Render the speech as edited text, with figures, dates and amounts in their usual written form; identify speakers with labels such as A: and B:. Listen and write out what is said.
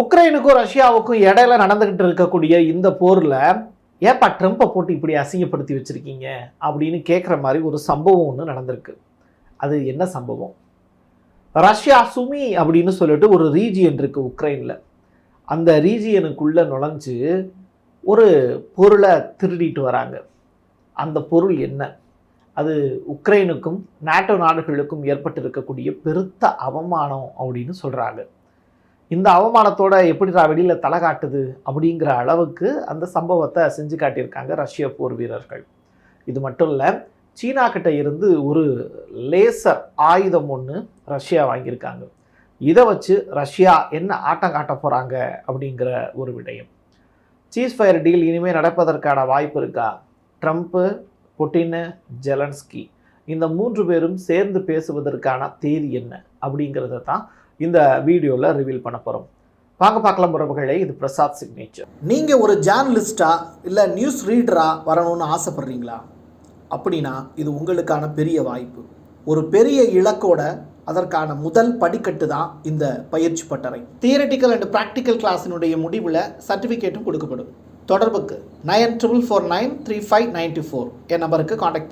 A: உக்ரைனுக்கும் ரஷ்யாவுக்கும் இடையில நடந்துகிட்டு இருக்கக்கூடிய இந்த போரில் ஏப்பா ட்ரம்ப்பை போட்டு இப்படி அசிங்கப்படுத்தி வச்சுருக்கீங்க அப்படின்னு கேட்குற மாதிரி ஒரு சம்பவம் ஒன்று நடந்திருக்கு. அது என்ன சம்பவம்? ரஷ்யா சுமி அப்படின்னு சொல்லிட்டு ஒரு ரீஜியன் இருக்குது உக்ரைனில். அந்த ரீஜியனுக்குள்ளே நுழைஞ்சு ஒரு பொருளை திருடிட்டு வராங்க. அந்த பொருள் என்ன? அது உக்ரைனுக்கும் நாட்டோ நாடுகளுக்கும் ஏற்பட்டிருக்கக்கூடிய பெருத்த அவமானம் அப்படின்னு சொல்கிறாங்க. இந்த அவமானத்தோட எப்படிடா வெளியில் தலை காட்டுது அப்படிங்கிற அளவுக்கு அந்த சம்பவத்தை செஞ்சு காட்டியிருக்காங்க ரஷ்ய போர் வீரர்கள். இது மட்டும் இல்லை, சீனா கிட்ட இருந்து ஒரு லேசர் ஆயுதம் ஒன்று ரஷ்யா வாங்கியிருக்காங்க. இதை வச்சு ரஷ்யா என்ன ஆட்டம் காட்ட போகிறாங்க அப்படிங்கிற ஒரு விடயம். சீஸ்ஃபயர் டீல் இனிமேல் நடப்பதற்கான வாய்ப்பு இருக்கா? ட்ரம்ப்பு, புட்டின், ஜெலன்ஸ்கி இந்த 3 பேரும் சேர்ந்து பேசுவதற்கான தேதி என்ன அப்படிங்கிறத தான் இந்த வீடியோவில் ரிவீல் பண்ண போகிறோம். வாங்க பார்க்கலாம் உறவுகளே. இது பிரசாத் சிக்னேச்சர்.
B: நீங்கள் ஒரு ஜேர்னலிஸ்டாக இல்லை நியூஸ் ரீடராக வரணும்னு ஆசைப்பட்றீங்களா? அப்படின்னா இது உங்களுக்கான பெரிய வாய்ப்பு. ஒரு பெரிய இலக்கோட அதற்கான முதல் படிக்கட்டு தான் இந்த பயிற்சி பட்டறை. தியரட்டிக்கல் அண்ட் ப்ராக்டிக்கல் கிளாஸினுடைய முடிவில் சர்டிஃபிகேட்டும் கொடுக்கப்படும். தொடர்புக்கு 94493594 என் நம்பருக்கு காண்டாக்ட் பண்ணுங்கள்.